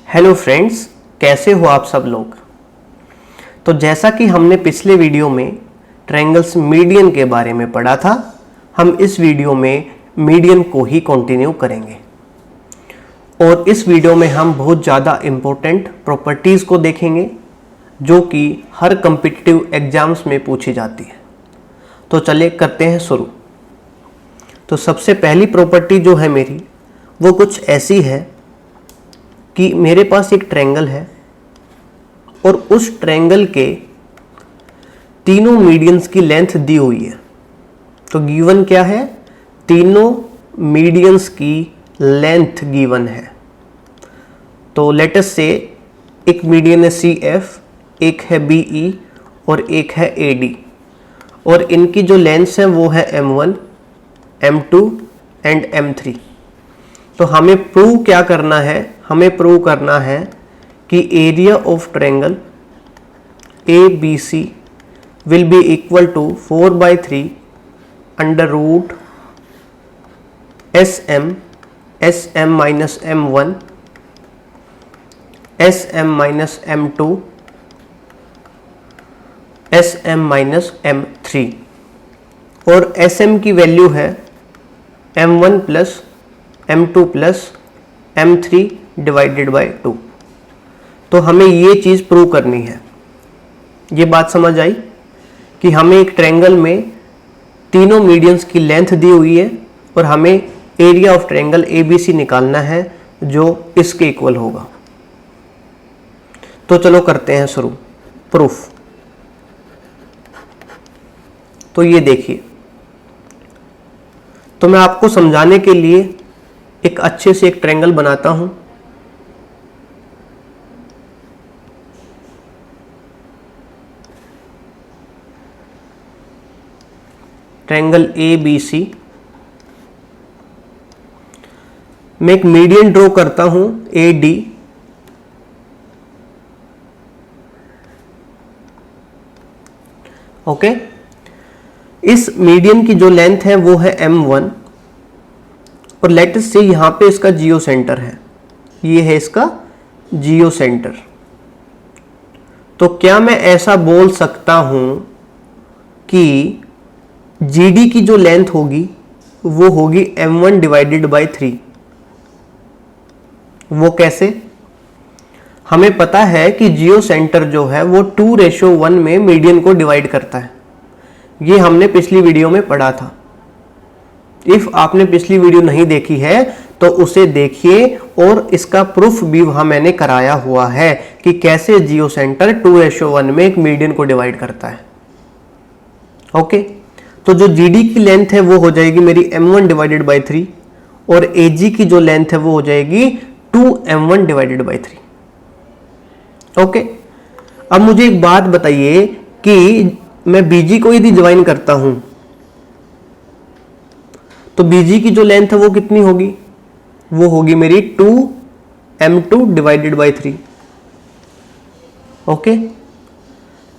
Hello friends, कैसे हो आप सब लोग। तो जैसा कि हमने पिछले वीडियो में ट्रायंगल्स मीडियन के बारे में पढ़ा था, हम इस वीडियो में मीडियन को ही कंटिन्यू करेंगे और इस वीडियो में हम बहुत ज़्यादा इम्पोर्टेंट प्रॉपर्टीज़ को देखेंगे जो कि हर कॉम्पिटिटिव एग्जाम्स में पूछी जाती है। तो चलिए करते हैं शुरू। तो सबसे पहली प्रॉपर्टी जो है मेरी वो कुछ ऐसी है कि मेरे पास एक ट्रायंगल है और उस ट्रायंगल के तीनों मीडियंस की लेंथ दी हुई है। तो गिवन क्या है, तीनों मीडियंस की लेंथ गिवन है। तो लेट अस से एक मीडियन है CF, एक है BE और एक है AD और इनकी जो लेंथ्स है वो है M1, M2 एंड M3। तो हमें प्रूव क्या करना है, हमें प्रूव करना है कि area of triangle ABC will be equal to 4/3 under root SM minus M1 SM minus M2 SM minus M3 और SM की वैल्यू है M1 plus M2 plus M3 divided by 2। तो हमें ये चीज़ प्रूव करनी है। ये बात समझ आई कि हमें एक ट्रायंगल में तीनों मीडियंस की लेंथ दी हुई है और हमें एरिया ऑफ ट्रायंगल ABC निकालना है जो इसके इक्वल होगा। तो चलो करते हैं शुरू प्रूफ। तो ये देखिए, तो मैं आपको समझाने के लिए एक अच्छे से एक ट्रायंगल बनाता हूं। ट्रायंगल ABC, मैं एक मीडियन ड्रॉ करता हूं AD ओके। इस मीडियन की जो लेंथ है वो है M1 और लेट अस से यहां पे इसका जियो सेंटर है, ये है इसका जियो सेंटर। तो क्या मैं ऐसा बोल सकता हूं कि GD की जो लेंथ होगी वो होगी M1 डिवाइडेड बाय 3। वो कैसे? हमें पता है कि जियो सेंटर जो है वो 2:1 में मीडियन को डिवाइड करता है। ये हमने पिछली वीडियो में पढ़ा था। इफ आपने पिछली वीडियो नहीं देखी है तो उसे देखिए और इसका प्रूफ भी वहां मैंने कराया हुआ है कि कैसे जियो सेंटर 2:1 में एक मीडियन को डिवाइड करता है। ओके, तो जो GD की लेंथ है वो हो जाएगी मेरी M1 डिवाइडेड बाय 3 और AG की जो लेंथ है वो हो जाएगी 2M1 डिवाइडेड बाय 3। ओके, अब मुझे एक बात बताइए कि मैं BG को यदि ज्वाइन करता हूं तो BG की जो लेंथ है वो कितनी होगी, वो होगी मेरी 2M2 डिवाइडेड बाय 3। ओके,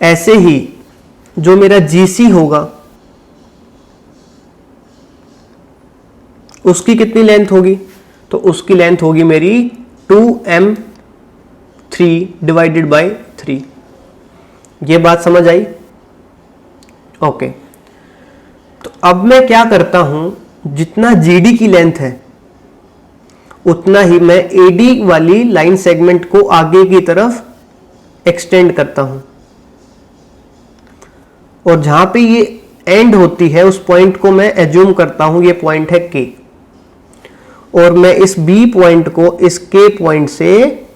ऐसे ही जो मेरा GC होगा उसकी कितनी लेंथ होगी, तो उसकी लेंथ होगी मेरी 2M3 डिवाइडेड बाय 3। ये बात समझ आई? ओके, तो अब मैं क्या करता हूं, जितना GD की लेंथ है उतना ही मैं AD वाली लाइन सेगमेंट को आगे की तरफ एक्सटेंड करता हूं और जहां पे ये एंड होती है उस पॉइंट को मैं एज्यूम करता हूं ये पॉइंट है K और मैं इस B पॉइंट को इस K पॉइंट से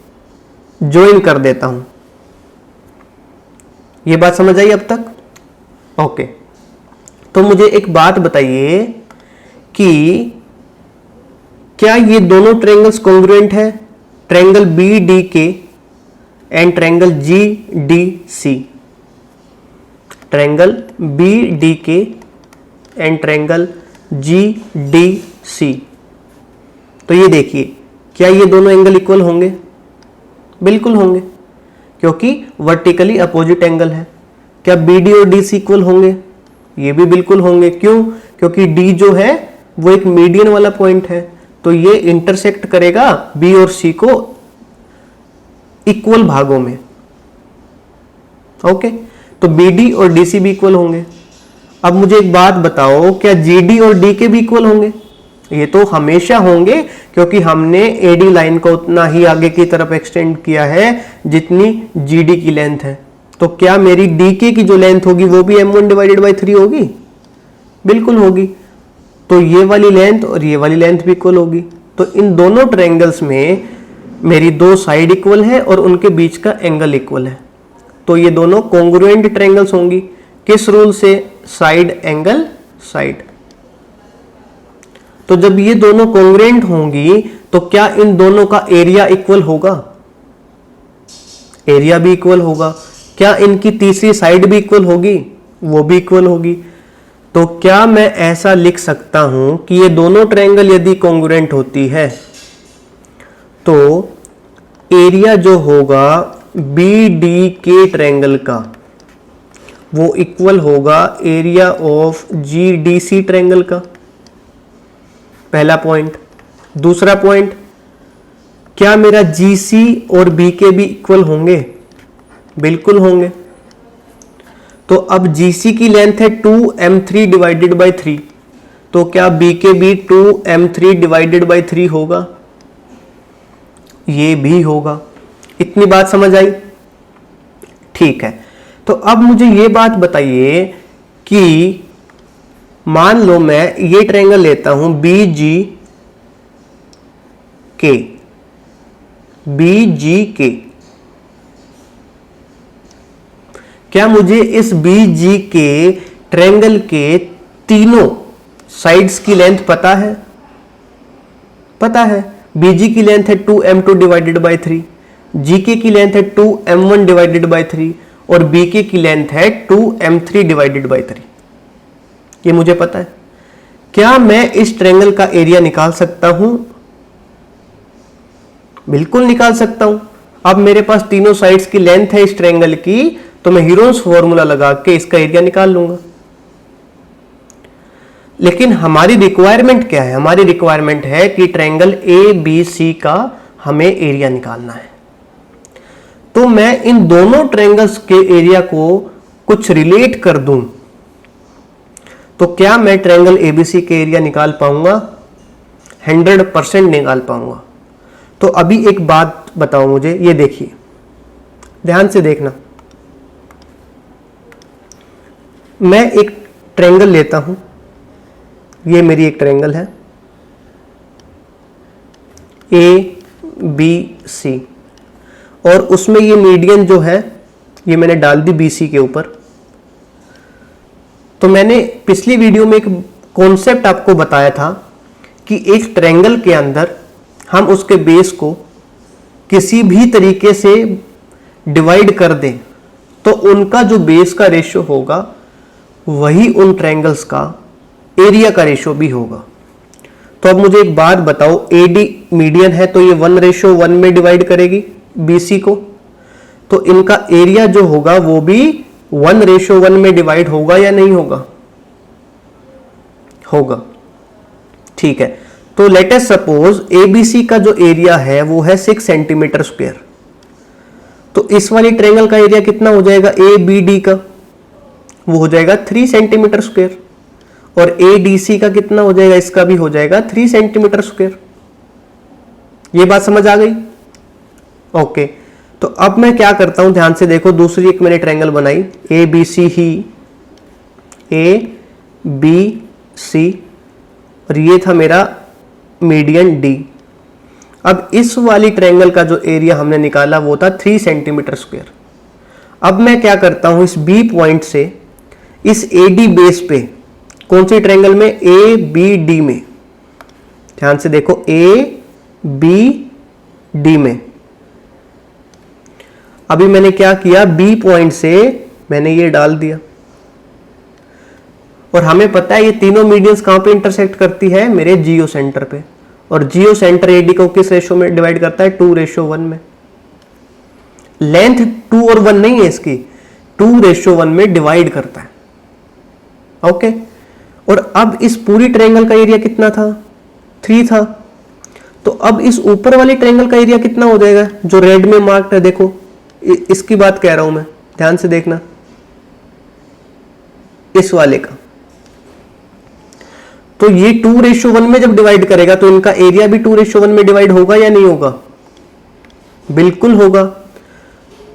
ज्वाइन कर देता हूं। ये बात समझ आई अब तक? ओके, तो मुझे एक बात बताइए कि क्या ये दोनों ट्रायंगल्स कॉन्ग्रुएंट है, triangle BDK and triangle GDC। Triangle BDK and triangle GDC। तो ये देखिए, क्या ये दोनों एंगल इक्वल होंगे? बिल्कुल होंगे, क्योंकि वर्टिकली अपोजिट एंगल है। क्या BD और DC इक्वल होंगे? ये भी बिल्कुल होंगे। क्यों? क्योंकि D जो है वो एक मीडियन वाला पॉइंट है, तो ये इंटरसेक्ट करेगा B और C को इक्वल भागों में। ओके, तो BD और DC भी इक्वल होंगे। अब मुझे एक बात बताओ, क्या GD और DK भी इक्वल होंगे? ये तो हमेशा होंगे, क्योंकि हमने AD लाइन को उतना ही आगे की तरफ एक्सटेंड किया है जितनी GD की लेंथ है। तो क्या मेरी DK की जो लेंथ होगी वो भी M1 डिवाइडेड बाई 3 होगी? बिल्कुल होगी। तो ये वाली लेंथ और ये वाली लेंथ भी इक्वल होगी। तो इन दोनों ट्रायंगल्स में मेरी दो साइड इक्वल है और उनके बीच का एंगल इक्वल है। तो ये दोनों कॉन्ग्रुएंट ट्रायंगल्स होंगी। किस रूल से? Side angle side. तो जब ये दोनों कॉन्ग्रुएंट होंगी तो क्या इन दोनों का एरिया इक्वल होगा? एरिया भी इक्वल होगा। क्या इनकी तीसरी साइड भी इक्वल होगी? वो भी इक्वल होगी। तो क्या मैं ऐसा लिख सकता हूं कि ये दोनों ट्रायंगल यदि कॉन्ग्रुएंट होती है तो एरिया जो होगा BDK ट्रायंगल का वो इक्वल होगा एरिया ऑफ GDC ट्रायंगल का? पहला पॉइंट। दूसरा पॉइंट, क्या मेरा GC और BK भी इक्वल होंगे? बिल्कुल होंगे। तो अब GC की लेंथ है 2m3 डिवाइडेड बाई 3, तो क्या BK भी 2m3 डिवाइडेड बाई 3 होगा? ये भी होगा। इतनी बात समझ आई? ठीक है। तो अब मुझे ये बात बताइए कि मान लो मैं ये ट्रायंगल लेता हूं BGK। क्या मुझे इस BGK ट्रायंगल के तीनों साइड्स की लेंथ पता है? पता है। BG की लेंथ है 2m2 डिवाइडेड बाई 3, GK की लेंथ है 2m1 डिवाइडेड बाई 3 और BK की लेंथ है 2m3 डिवाइडेड बाई 3। ये मुझे पता है। क्या मैं इस ट्रायंगल का एरिया निकाल सकता हूं? बिल्कुल निकाल सकता हूं। अब मेरे पास तीनों साइड्स की लेंथ है इस ट्रायंगल की, तो मैं हीरोन्स फॉर्मूला लगा के इसका एरिया निकाल लूंगा। लेकिन हमारी रिक्वायरमेंट क्या है? हमारी रिक्वायरमेंट है कि ट्रायंगल ABC का हमें एरिया निकालना है। तो मैं इन दोनों ट्रायंगल्स के एरिया को कुछ रिलेट कर दूं तो क्या मैं ट्रायंगल ABC के एरिया निकाल पाऊंगा? 100% निकाल पाऊंगा। तो अभी एक बात बताओ मुझे, ये देखिए, ध्यान से देखना। मैं एक ट्रायंगल लेता हूं, ये मेरी एक ट्रायंगल है ABC और उसमें ये मीडियन जो है ये मैंने डाल दी BC के ऊपर। तो मैंने पिछली वीडियो में एक कॉन्सेप्ट आपको बताया था कि एक ट्रायंगल के अंदर हम उसके बेस को किसी भी तरीके से डिवाइड कर दें तो उनका जो बेस का रेशियो होगा वही उन ट्रायंगल्स का एरिया का रेशियो भी होगा। तो अब मुझे एक बात बताओ, AD मीडियन है तो ये 1:1 में डिवाइड करेगी BC को, तो इनका एरिया जो होगा वो भी 1:1 में डिवाइड होगा या नहीं होगा? होगा। ठीक है। तो लेट अस सपोज ABC का जो एरिया है वो है 6 सेंटीमीटर स्क्वायर। तो इस वाली ट्रायंगल का एरिया कितना हो जाएगा ABD का? वो हो जाएगा 3 सेंटीमीटर स्क्वायर। और ADC का कितना हो जाएगा? इसका भी हो जाएगा 3 सेंटीमीटर स्क्वायर। ये बात समझ आ गई? ओके। तो अब मैं क्या करता हूं, ध्यान से देखो। दूसरी एक मैंने ट्रायंगल बनाई ABC ही, ABC, और ये था मेरा मीडियन D। अब इस वाली ट्रायंगल का जो एरिया हमने निकाला वो था 3 सेंटीमीटर स्क्वायर। अब मैं क्या करता हूं, इस B पॉइंट से इस AD बेस पे, कौन सी ट्रायंगल में? ABD में। ध्यान से देखो, ABD में। अभी मैंने क्या किया, B पॉइंट से मैंने ये डाल दिया और हमें पता है ये तीनों मीडियंस कहां पे इंटरसेक्ट करती है? मेरे जियो सेंटर पे। और जियो सेंटर AD को किस रेशियो में डिवाइड करता है? 2:1 में। लेंथ 2 और 1 नहीं है इसकी, 2:1 में डिवाइड करता है। ओके। और अब इस पूरी ट्रायंगल का एरिया कितना था? 3 था। तो अब इस ऊपर वाली ट्रायंगल का एरिया कितना हो जाएगा, जो रेड में मार्क्ड है, देखो इसकी बात कह रहा हूं मैं, ध्यान से देखना, इस वाले का। तो ये 2:1 में जब डिवाइड करेगा तो इनका एरिया भी 2:1 में डिवाइड होगा या नहीं होगा? बिल्कुल होगा।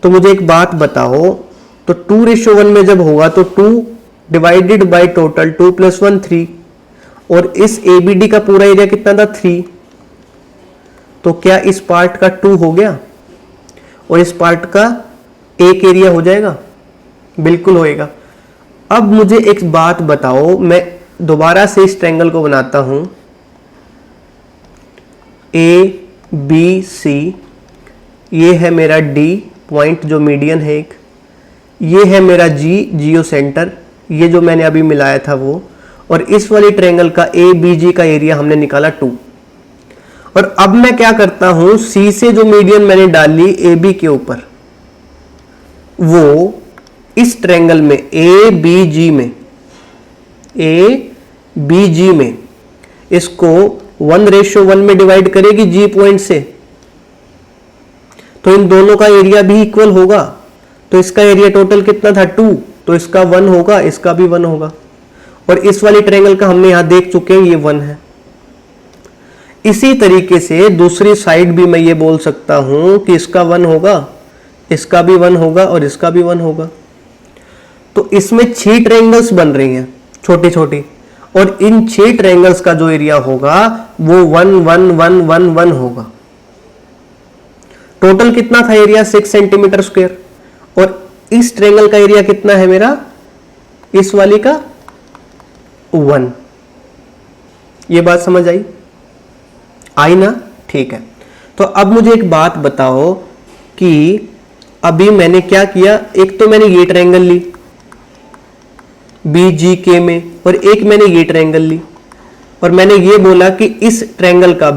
तो मुझे एक बात बताओ, तो 2:1 में जब होगा तो 2 डिवाइडेड बाय टोटल 2 + 1 3, और इस ABD का पूरा एरिया कितना था 3, तो क्या इस पार्ट का 2 हो गया और इस पार्ट का एक एरिया हो जाएगा? बिल्कुल होएगा। अब मुझे एक बात बताओ, मैं दोबारा से इस ट्रायंगल को बनाता हूं, ABC, ये है मेरा D पॉइंट जो मीडियन है एक, ये है मेरा G जियो सेंटर, ये जो मैंने अभी मिलाया था वो, और इस वाली ट्रायंगल का ABG का एरिया हमने निकाला 2। और अब मैं क्या करता हूं, C से जो मीडियन मैंने डाली AB के ऊपर, वो इस ट्रायंगल में ABG में इसको 1:1 में डिवाइड करेगी G पॉइंट से, तो इन दोनों का एरिया भी इक्वल होगा। तो इसका एरिया टोटल कितना था 2, तो इसका 1 होगा, इसका भी 1 होगा। और इस वाली ट्रायंगल का हमने यहां देख चुके हैं, ये 1 है। इसी तरीके से दूसरी साइड भी मैं ये बोल सकता हूं कि इसका 1 होगा, इसका भी 1 होगा और इसका भी 1 होगा। तो इसमें 6 ट्रायंगल्स बन रही हैं छोटी छोटी, और इन 6 ट्रायंगल्स का जो एरिया होगा वो 1 1 1 1 1 होगा। टोटल कितना था एरिया? 6 centimetre square. और इस ट्रायंगल का एरिया कितना है मेरा, इस वाली का 1। ये बात समझ आई ना? ठीक है। तो अब मुझे एक बात बताओ कि अभी मैंने क्या किया, एक तो मैंने ये ट्रायंगल ली BGK में, और एक मैंने ये ट्रायंगल ली, और मैंने ये बोला कि इस ट्रायंगल का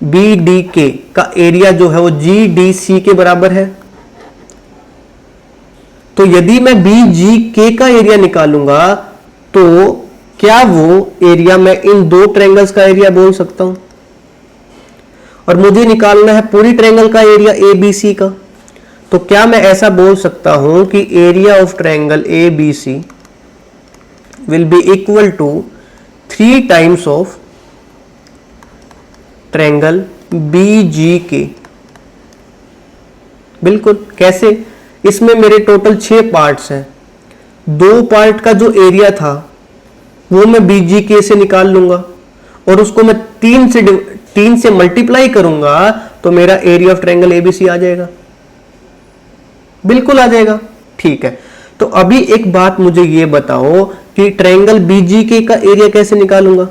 BDK का एरिया जो है वो GDC के बराबर है। तो यदि मैं BGK का एरिया निकालूंगा तो क्या वो एरिया मैं इन दो ट्रायंगल्स का एरिया बोल सकता हूं? और मुझे निकालना है पूरी ट्रायंगल का एरिया ABC का। तो क्या मैं ऐसा बोल सकता हूं कि area of triangle ABC will be equal to 3 times of triangle BGK? बिल्कुल। कैसे? इसमें मेरे टोटल 6 पार्ट्स हैं, 2 पार्ट का जो एरिया था वो मैं BGK से निकाल लूंगा, और उसको मैं 3 से मल्टीप्लाई करूंगा तो मेरा एरिया ऑफ ट्रायंगल ABC आ जाएगा। बिल्कुल आ जाएगा। ठीक है। तो अभी एक बात मुझे ये बताओ कि ट्रायंगल BGK का एरिया कैसे निकालूंगा?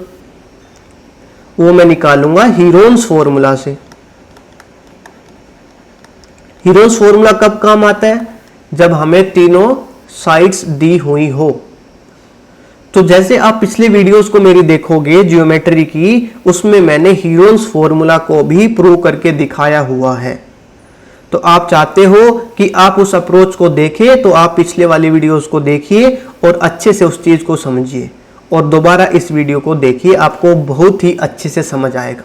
वो मैं निकालूंगा हीरोन्स फॉर्मूला से। हीरोन्स फॉर्मूला कब काम आता है? जब हमें तीनों साइड्स दी हुई हो। तो जैसे आप पिछले वीडियोस को मेरी देखोगे ज्योमेट्री की, उसमें मैंने हीरोन्स फॉर्मूला को भी प्रूव करके दिखाया हुआ है। तो आप चाहते हो कि आप उस अप्रोच को देखें तो आप पिछले वाली वीडियोस को देखिए और अच्छे से उस चीज को समझिए, और दोबारा इस वीडियो को देखिए, आपको बहुत ही अच्छे से समझ आएगा।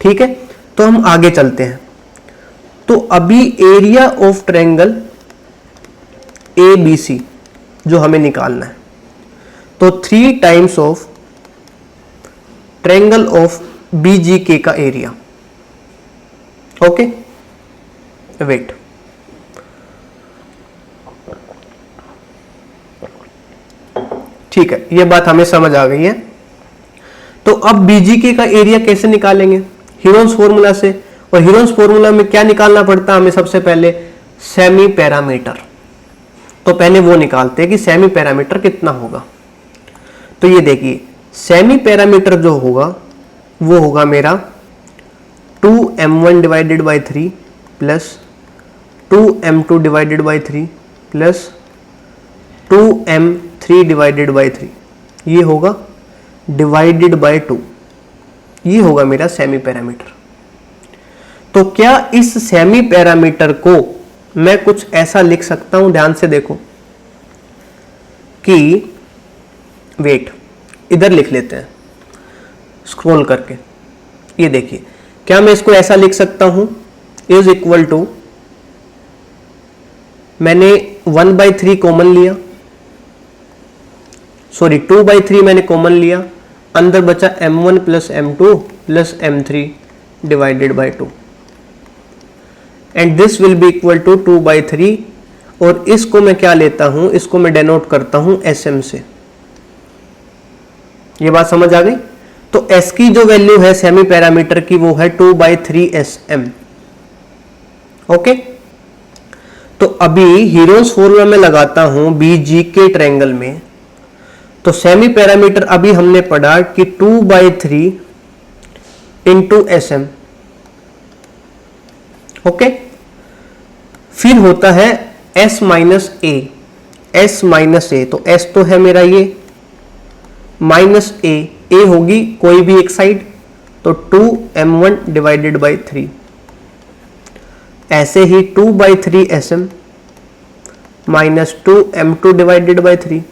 ठीक है। तो हम आगे चलते हैं। तो अभी एरिया ऑफ ट्रायंगल ABC जो हमें निकालना है, तो 3 times of triangle of BGK का एरिया। ओके, वेट, ठीक है, यह बात हमें समझ आ गई है। तो अब BGK का एरिया कैसे निकालेंगे? हीरोन्स फॉर्मूला से। और हीरोन्स फॉर्मूला में क्या निकालना पड़ता है हमें? सबसे पहले सेमी पैरामीटर। तो पहले वो निकालते हैं कि सेमी पैरामीटर कितना होगा। तो ये देखिए, सेमी पैरामीटर जो होगा वो होगा मेरा 2m1 divided by 3 plus 2m2 divided by 3 plus 2m3 divided by 3, ये होगा डिवाइडेड बाई 2, ये होगा मेरा सेमी पैरामीटर। तो क्या इस सेमी पैरामीटर को मैं कुछ ऐसा लिख सकता हूं? ध्यान से देखो कि वेट, इधर लिख लेते हैं स्क्रॉल करके। ये देखिए, क्या मैं इसको ऐसा लिख सकता हूं, इज इक्वल टू, मैंने 1/3 कॉमन लिया, सॉरी 2/3 मैंने कॉमन लिया, अंदर बचा m1 plus m2 plus m3 divided by 2 and this will be equal to 2/3। और इसको मैं क्या लेता हूं, इसको मैं डेनोट करता हूं sm से। ये बात समझ आ गई? तो s की जो वैल्यू है सेमी पैरामीटर की वो है 2/3 sm। ओके, तो अभी हीरोज फॉर्मूला में लगाता हूं BG के ट्रायंगल में, तो सेमी पैरामीटर अभी हमने पढ़ा कि 2/3 इंटू sm। ओके, फिर होता है s माइनस ए, s माइनस ए, तो s तो है मेरा ये, माइनस ए, ए होगी कोई भी एक साइड, तो 2m1 डिवाइडेड बाई 3। ऐसे ही 2/3 sm minus 2m2 divided by 3।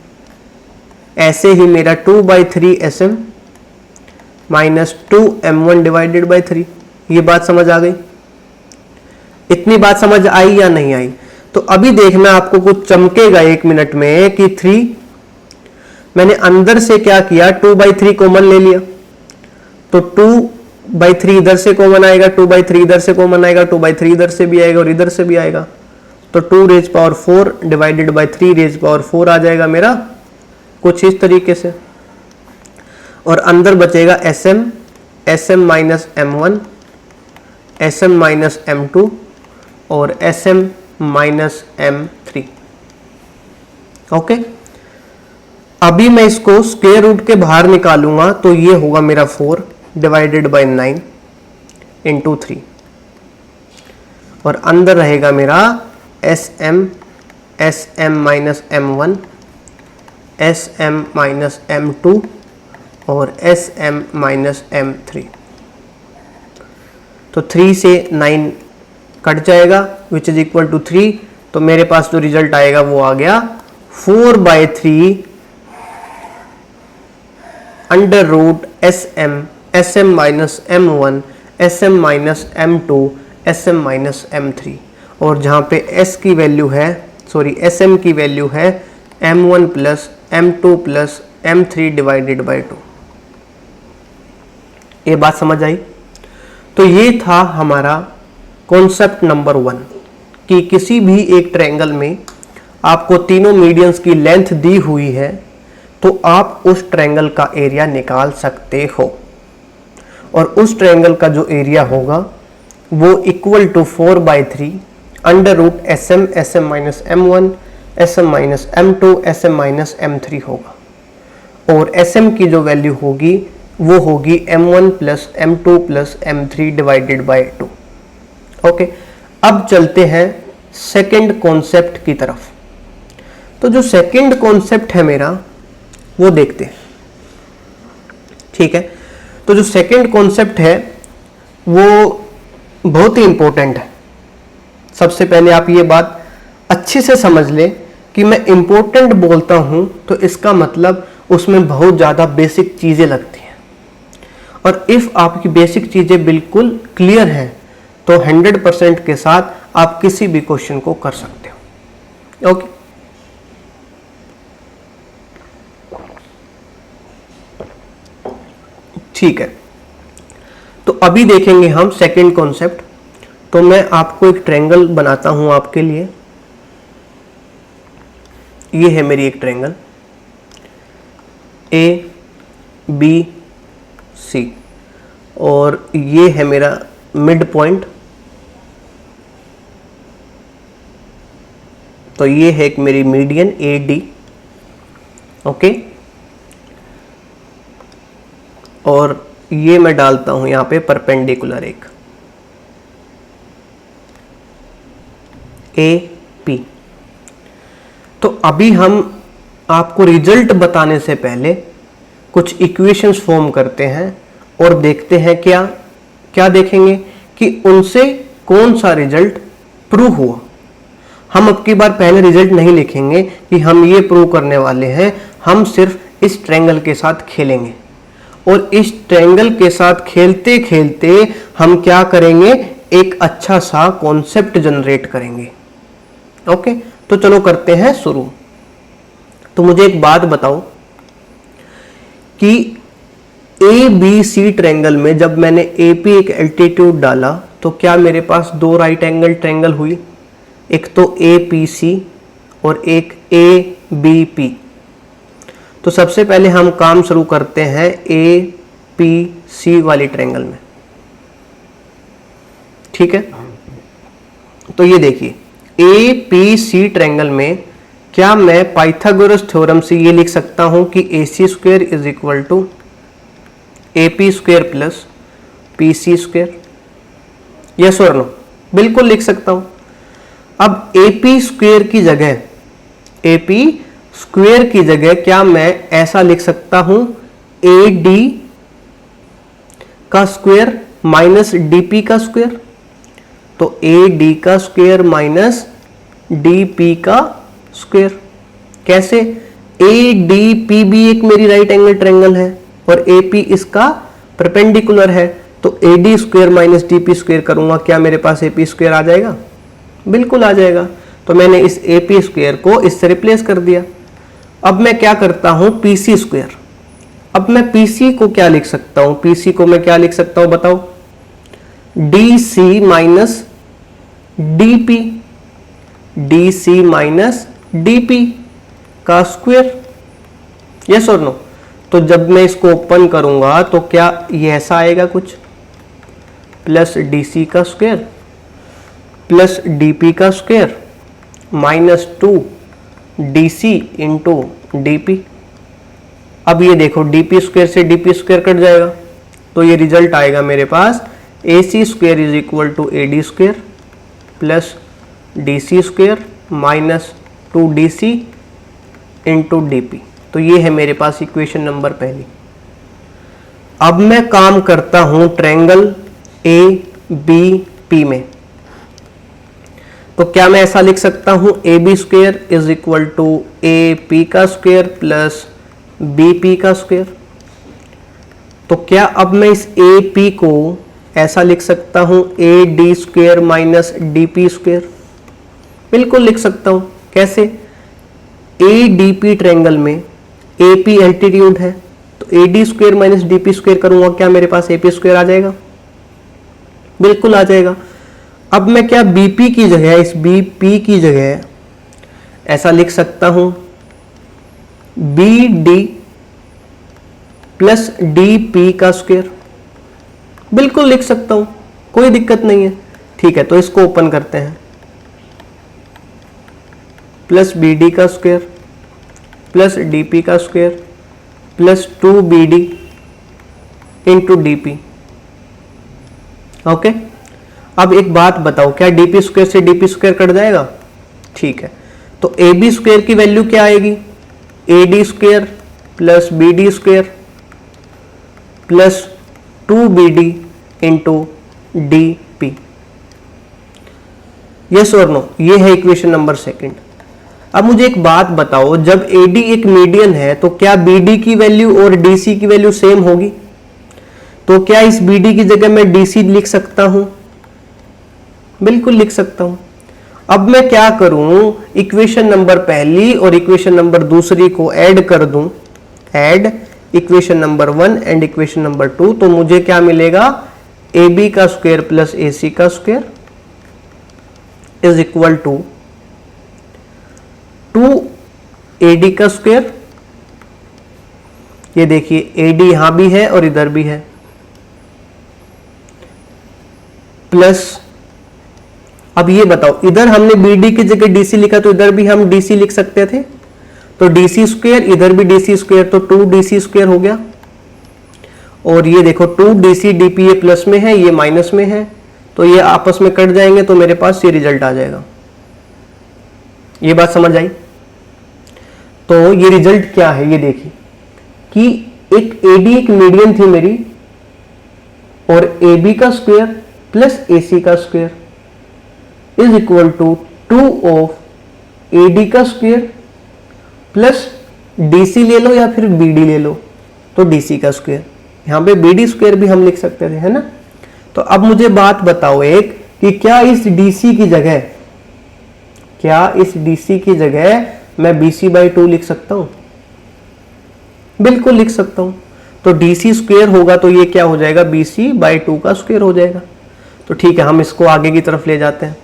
ऐसे ही मेरा 2/3 sm minus 2m1 divided by 3। ये बात समझ आ गई? इतनी बात समझ आई या नहीं आई? तो अभी देखना आपको कुछ चमकेगा 1 मिनट में कि 3, मैंने अंदर से क्या किया, 2/3 कॉमन ले लिया, तो 2/3 इधर से कॉमन आएगा, 2/3 इधर से कॉमन आएगा, 2/3 इधर से भी आएगा और इधर से भी आएगा, तो 2 raise power 4 divided by 3 raise power 4 आ जाएगा मेरा, कुछ इस तरीके से। और अंदर बचेगा sm, sm minus m1, sm minus m2 और sm माइनस m3। ओके, अभी मैं इसको स्क्वायर रूट के बाहर निकालूंगा तो ये होगा मेरा 4 डिवाइडेड बाई 9 इंटू 3 और अंदर रहेगा मेरा sm, sm minus m1, sm minus m2 और sm माइनस m3। तो 3 से 9 कट जाएगा विच इज इक्वल टू 3, तो मेरे पास जो रिजल्ट आएगा वो आ गया 4/3 under root sm, sm minus m1, sm minus m2, sm minus m3। और जहाँ पे s की वैल्यू है, सॉरी sm की वैल्यू है m1 plus m2 plus m3 divided by 2। ये बात समझ आई? तो ये था हमारा कॉन्सेप्ट नंबर 1 कि किसी भी एक ट्रायंगल में आपको तीनों मीडियंस की लेंथ दी हुई है तो आप उस ट्रायंगल का एरिया निकाल सकते हो, और उस ट्रायंगल का जो एरिया होगा वो equal to 4/3 under root sm, sm minus m1, sm minus m2, sm minus m3 होगा। और sm की जो वैल्यू होगी वो होगी m1 plus m2 plus m3 divided by 2। Okay, अब चलते हैं सेकंड कॉन्सेप्ट की तरफ। तो जो सेकंड कॉन्सेप्ट है मेरा वो देखते हैं, ठीक है? तो जो सेकंड कॉन्सेप्ट है वो बहुत ही इंपॉर्टेंट है। सबसे पहले आप ये बात अच्छे से समझ लें कि मैं इंपॉर्टेंट बोलता हूं तो इसका मतलब उसमें बहुत ज़्यादा बेसिक चीज़ें लगती हैं, और इफ़ आपकी बेसिक चीज़ें बिल्कुल क्लियर हैं तो 100% के साथ आप किसी भी क्वेश्चन को कर सकते हो। ओके, ठीक है, तो अभी देखेंगे हम सेकंड कॉन्सेप्ट। तो मैं आपको एक ट्रायंगल बनाता हूं आपके लिए। ये है मेरी एक ट्रायंगल ABC और ये है मेरा मिड पॉइंट। तो ये है एक मेरी मीडियन AD। ओके, और ये मैं डालता हूं यहां पे परपेंडिकुलर एक AP। तो अभी हम आपको रिजल्ट बताने से पहले कुछ इक्वेशंस फॉर्म करते हैं और देखते हैं क्या क्या देखेंगे कि उनसे कौन सा रिजल्ट प्रूव हुआ। हम अब की बार पहले रिजल्ट नहीं लिखेंगे कि हम ये प्रूव करने वाले हैं, हम सिर्फ इस ट्रायंगल के साथ खेलेंगे और इस ट्रायंगल के साथ खेलते खेलते हम क्या करेंगे, एक अच्छा सा कॉन्सेप्ट जनरेट करेंगे। ओके, तो चलो करते हैं शुरू। तो मुझे एक बात बताओ कि ए बी सी ट्रायंगल में जब मैंने ए पी एक एल्टीट्यूड डाला तो क्या मेरे पास दो राइट एंगल ट्रायंगल हुई, एक तो ए पी सी और एक ए बी पी। तो सबसे पहले हम काम शुरू करते हैं ए पी सी वाली ट्रायंगल में, ठीक है। तो ये देखिए ए पी सी ट्रायंगल में क्या मैं पाइथागोरस थ्योरम से ये लिख सकता हूं कि A C square is equal to A P square plus P C square, yes और नो? बिल्कुल लिख सकता हूं। अब ए पी स्क्वायर की जगह, ए पी स्क्वायर की जगह क्या मैं ऐसा लिख सकता हूं, ए डी का स्क्वायर माइनस डी पी का स्क्वायर। तो ए डी का स्क्वायर माइनस डी पी का स्क्वायर। कैसे? ए डी पी भी एक मेरी राइट एंगल ट्रायंगल है और ए पी इसका परपेंडिकुलर है, तो ए D square minus D P square करूंगा, क्या मेरे पास ए पी स्क्वायर आ जाएगा? बिल्कुल आ जाएगा। तो मैंने इस ए पी स्क्वायर को इससे रिप्लेस कर दिया। अब मैं क्या करता हूं, पी सी स्क्वायर। अब मैं पी सी को क्या लिख सकता हूं, पी सी को मैं क्या लिख सकता हूं बताओ, D C minus D P, D C minus D P का स्क्वायर, यस और नो? तो जब मैं इसको ओपन करूंगा तो क्या ये ऐसा आएगा कुछ, प्लस डी सी का स्क्वायर प्लस डी पी का square minus 2 D C into D P. अब ये देखो डी पी स्क्वायर से डी पी स्क्वायर कट जाएगा, तो ये रिजल्ट आएगा मेरे पास A C square is equal to A D square plus D C square minus 2 D C into D P. तो ये है मेरे पास इक्वेशन नंबर पहली। अब मैं काम करता हूं ट्रायंगल ए बी पी में, तो क्या मैं ऐसा लिख सकता हूं, A B square is equal to A P का स्क्वायर प्लस बी पी का स्क्वायर। तो क्या अब मैं इस ए पी को ऐसा लिख सकता हूं, ए D square minus D P square? बिल्कुल लिख सकता हूं। कैसे? ए डी पी ट्रायंगल में ए पी एल्टीट्यूड है, तो ए D square minus D P square करूंगा, क्या मेरे पास ए पी स्क्वायर आ जाएगा? बिल्कुल आ जाएगा। अब मैं क्या बीपी की जगह, इस बीपी की जगह ऐसा लिख सकता हूं, B D plus D P का स्क्वायर? बिल्कुल लिख सकता हूं, कोई दिक्कत नहीं है। ठीक है, तो इसको ओपन करते हैं, प्लस बी डी का स्क्वायर प्लस डी पी का square plus 2 B D into D P. Okay, अब एक बात बताओ, क्या डी पी स्क्वायर से डी पी स्क्वायर कट जाएगा? ठीक है, तो ए बी स्क्वायर की वैल्यू क्या आएगी, A D square plus B D square plus 2 B D into D P. Yes और नो? ये है इक्वेशन नंबर सेकंड। अब मुझे एक बात बताओ, जब ए डी एक मीडियन है तो क्या बी डी की वैल्यू और डी सी की वैल्यू सेम होगी? तो क्या इस बी डी की जगह मैं डी सी लिख सकता हूं? बिल्कुल लिख सकता हूं। अब मैं क्या करूं, इक्वेशन नंबर पहली और इक्वेशन नंबर दूसरी को ऐड कर दूं, add equation number 1 and equation number 2, तो मुझे क्या मिलेगा, ए बी का स्क्वायर प्लस ए सी का square is equal to 2 A D का स्क्वायर। ये देखिए ए डी यहां भी है और इधर भी है, प्लस अब ये बताओ, इधर हमने बी डी की जगह डी सी लिखा तो इधर भी हम डी सी लिख सकते थे, तो डी सी स्क्वायर, इधर भी डी सी स्क्वायर, तो 2 डी सी स्क्वायर हो गया। और ये देखो 2 डी सी डी पी, ये प्लस में है ये माइनस में है, तो ये आपस में कट जाएंगे, तो मेरे पास ये रिजल्ट आ जाएगा। ये बात समझ आई? तो ये रिजल्ट क्या है, ये देखिए कि एक एडी एक मीडियन थी मेरी, और ए बी का स्क्वायर प्लस ए सी का square is equal to 2 of A D का स्क्वायर प्लस डी सी ले लो या फिर बी डी ले लो, तो डी सी का स्क्वायर यहाँ पे बी डी स्क्वायर भी हम लिख सकते थे, है ना। तो अब मुझे बात बताओ एक कि क्या इस DC की जगह मैं BC बाई 2 लिख सकता हूं? बिल्कुल लिख सकता हूं। तो DC स्क्वायर होगा तो ये क्या हो जाएगा, BC बाई 2 का स्क्वायर हो जाएगा। तो ठीक है, हम इसको आगे की तरफ ले जाते हैं।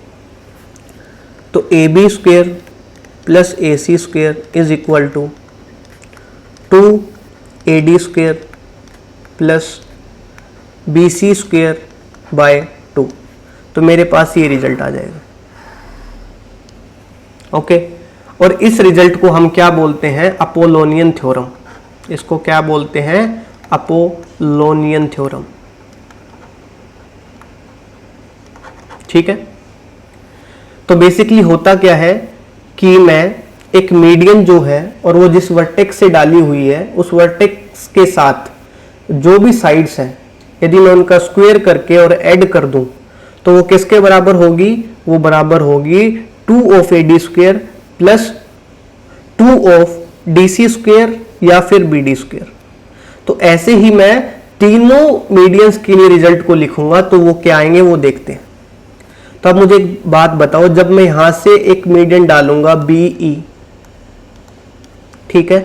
तो AB square plus AC square is equal to 2AD square plus BC square by 2। तो मेरे पास ये रिजल्ट आ जाएगा। ओके, और इस रिजल्ट को हम क्या बोलते हैं, अपोलोनियन थ्योरम। इसको क्या बोलते हैं, अपोलोनियन थ्योरम। ठीक है, तो बेसिकली होता क्या है कि मैं एक मीडियन जो है और वो जिस वर्टेक्स से डाली हुई है उस वर्टेक्स के साथ जो भी साइड्स हैं, यदि मैं उनका स्क्वायर करके और ऐड कर दूं तो वो किसके बराबर होगी, वो बराबर होगी 2 of AD square plus 2 of DC square या फिर BD स्क्वायर। तो ऐसे ही मैं तीनों मीडियंस के लिए रिजल्ट को लिखूंगा, तो वो क्या आएंगे वो देखते हैं। तो अब मुझे एक बात बताओ, जब मैं यहां से एक मीडियन डालूंगा BE, ठीक है,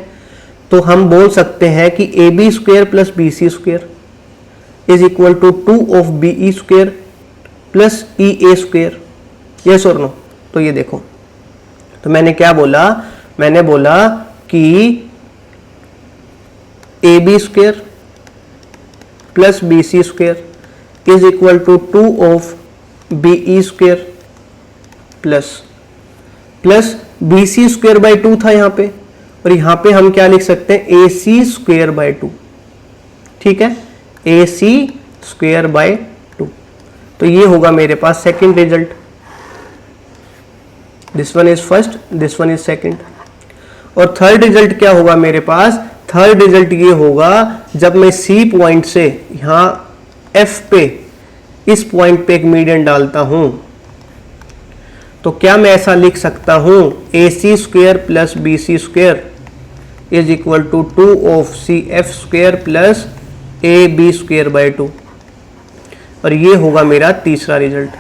तो हम बोल सकते हैं कि AB square plus BC square is equal to 2 of BE square plus EA square. Yes और नो? तो ये देखो, तो मैंने क्या बोला, मैंने बोला कि AB square plus BC square is equal to 2 of BE square plus BC square by 2 था यहाँ पे, और यहाँ पे हम क्या लिख सकते हैं, AC स्क्वायर बाई 2। ठीक है, AC स्क्वायर बाई 2। तो ये होगा मेरे पास second result. This one is first, this one is second. और थर्ड रिजल्ट क्या होगा मेरे पास, थर्ड रिजल्ट ये होगा जब मैं C पॉइंट से यहां F पे, इस पॉइंट पे एक मीडियन डालता हूं, तो क्या मैं ऐसा लिख सकता हूं, AC square plus BC square is equal to 2 of CF square plus AB square by 2। और ये होगा मेरा तीसरा रिजल्ट।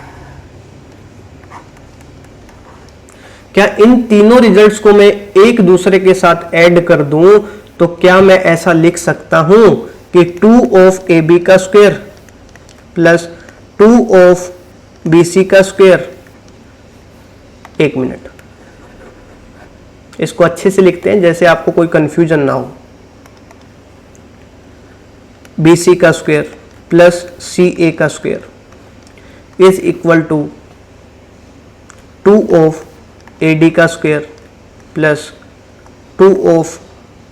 क्या इन तीनों रिजल्ट्स को मैं एक दूसरे के साथ ऐड कर दूं तो क्या मैं ऐसा लिख सकता हूं कि 2 ऑफ AB का स्क्वायर प्लस 2 ऑफ BC का स्क्वायर। एक मिनट, इसको अच्छे से लिखते हैं जैसे आपको कोई कंफ्यूजन ना हो। BC का स्क्वायर प्लस CA का square is equal to 2 of AD का स्क्वायर प्लस 2 ऑफ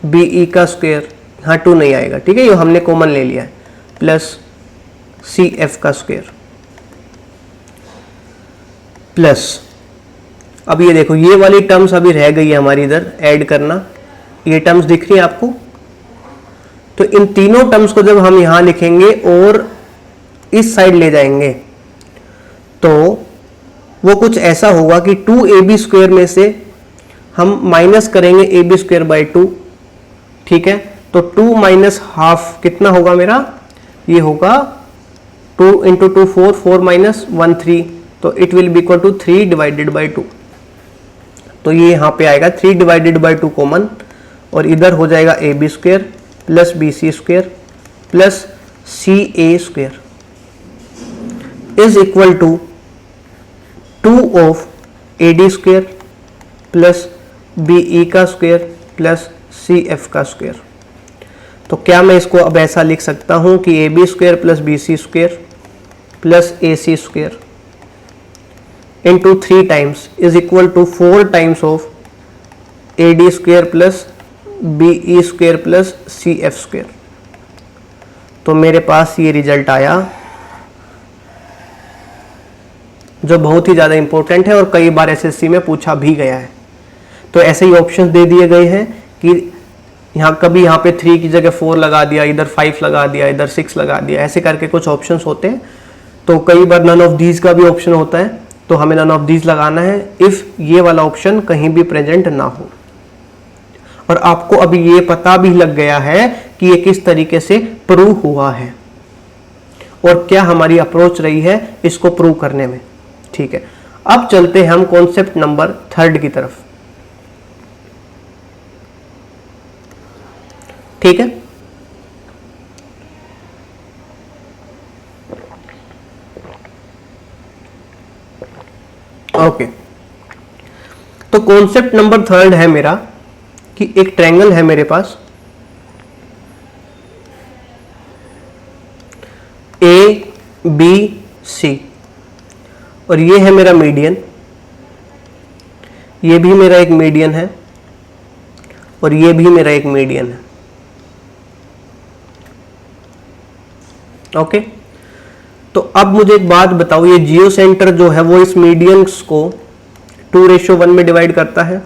BE का स्क्वायर, हाँ 2 नहीं आएगा, ठीक है, ये हमने कॉमन ले लिया है, प्लस CF का स्क्वायर प्लस, अब ये देखो ये वाली टर्म्स अभी रह गई है हमारी इधर ऐड करना, ये टर्म्स दिख रही है आपको। तो इन तीनों टर्म्स को जब हम यहां लिखेंगे और इस साइड ले जाएंगे तो वो कुछ ऐसा होगा कि 2AB स्क्वायर में से हम माइनस करेंगे AB स्क्वायर बाई 2। ठीक है, तो 2 माइनस हाफ कितना होगा मेरा, ये होगा 2 इंटू 2 4, 4 माइनस 1 3, तो it will be equal to 3 divided by 2। तो ये यहाँ पे आएगा 3 डिवाइडेड बाई 2 कॉमन, और इधर हो जाएगा AB square plus BC square plus CA square is equal to 2 of AD square plus BE का स्क्वायर प्लस CF का स्क्वायर। तो क्या मैं इसको अब ऐसा लिख सकता हूं कि AB square plus BC square plus AC square into 3 times is equal to 4 times of AD square plus BE square plus CF square. तो मेरे पास ये रिजल्ट आया जो बहुत ही ज़्यादा इंपॉर्टेंट है और कई बार SSC में पूछा भी गया है। तो ऐसे ही ऑप्शंस दे दिए गए हैं कि यहाँ कभी यहाँ पे 3 की जगह 4 लगा दिया, इधर 5 लगा दिया, इधर 6 लगा दिया, ऐसे करके कुछ ऑप्शंस होते हैं। तो कई बार नन ऑफ दीज का भी ऑप्शन होता है, तो हमें नन ऑफ दीज लगाना है इफ ये वाला ऑप्शन कहीं भी प्रेजेंट ना हो। और आपको अभी ये पता भी लग गया है कि ये किस तरीके से प्रूव हुआ है और क्या हमारी अप्रोच रही है इसको प्रूव करने में। ठीक है, अब चलते हैं हम कॉन्सेप्ट नंबर 3 की तरफ। ठीक है, ओके। तो कॉन्सेप्ट नंबर 3 है मेरा कि एक ट्रायंगल है मेरे पास ABC और ये है मेरा मीडियन, ये भी मेरा एक मीडियन है और ये भी मेरा एक मीडियन है। ओके, तो अब मुझे एक बात बताओ, ये जियो सेंटर जो है वो इस मीडियंस को 2:1 में डिवाइड करता है।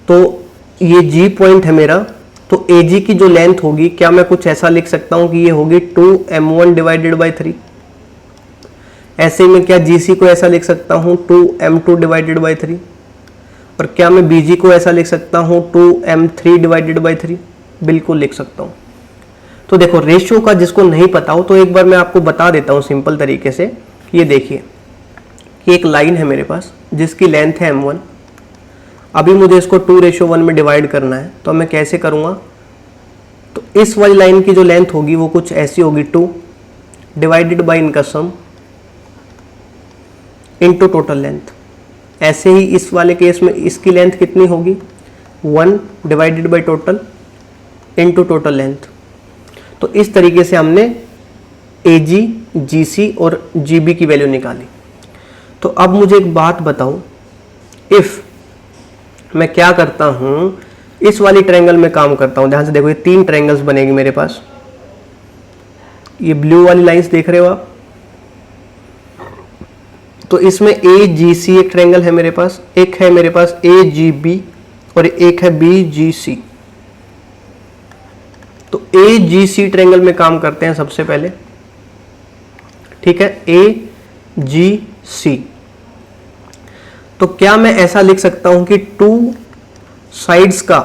तो ये G पॉइंट है मेरा, तो AG की जो लेंथ होगी, क्या मैं कुछ ऐसा लिख सकता हूं कि ये होगी 2m1 डिवाइडेड बाई 3। ऐसे में क्या GC को ऐसा लिख सकता हूं 2m2 डिवाइडेड बाई 3, और क्या मैं BG को ऐसा लिख सकता हूं 2m3 डिवाइडेड बाई 3? बिल्कुल लिख सकता हूं। तो देखो, रेशियो का जिसको नहीं पता हो तो एक बार मैं आपको बता देता हूं सिंपल तरीके से। ये देखिए कि एक लाइन है मेरे पास जिसकी लेंथ है m1, अभी मुझे इसको 2:1 में डिवाइड करना है, तो मैं कैसे करूँगा? तो इस वाली लाइन की जो लेंथ होगी वो कुछ ऐसी होगी 2 डिवाइडेड बाई इनका सम इनटू टोटल लेंथ। ऐसे ही इस वाले केस में इसकी लेंथ कितनी होगी 1 divided by total into total length. तो इस तरीके से हमने AG, GC और GB की वैल्यू निकाली। तो अब मुझे एक बात बताओ, इफ मैं क्या करता हूं, इस वाली ट्रायंगल में काम करता हूं, ध्यान से देखो, ये 3 ट्रायंगल्स बनेगी मेरे पास। ये ब्लू वाली लाइंस देख रहे हो आप, तो इसमें AGC एक ट्रायंगल है मेरे पास, एक है मेरे पास AGB और एक है BGC। तो AGC ट्रायंगल में काम करते हैं सबसे पहले। ठीक है, AGC। तो क्या मैं ऐसा लिख सकता हूं कि 2 साइड्स का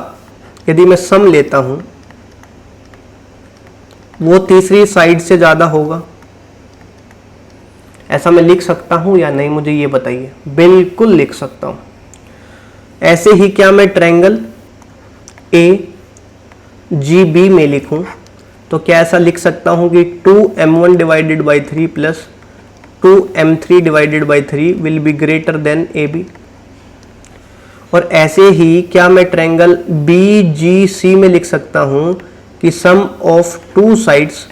यदि मैं सम लेता हूं वो तीसरी साइड से ज्यादा होगा? ऐसा मैं लिख सकता हूं या नहीं, मुझे ये बताइए। बिल्कुल लिख सकता हूं। ऐसे ही क्या मैं ट्रायंगल AGB में लिखूं तो क्या ऐसा लिख सकता हूं कि 2m1 divided by 3 plus 2m3 divided by 3 will be greater then AB? और ऐसे ही क्या मैं ट्रायंगल BGC में लिख सकता हूं कि sum of 2 sides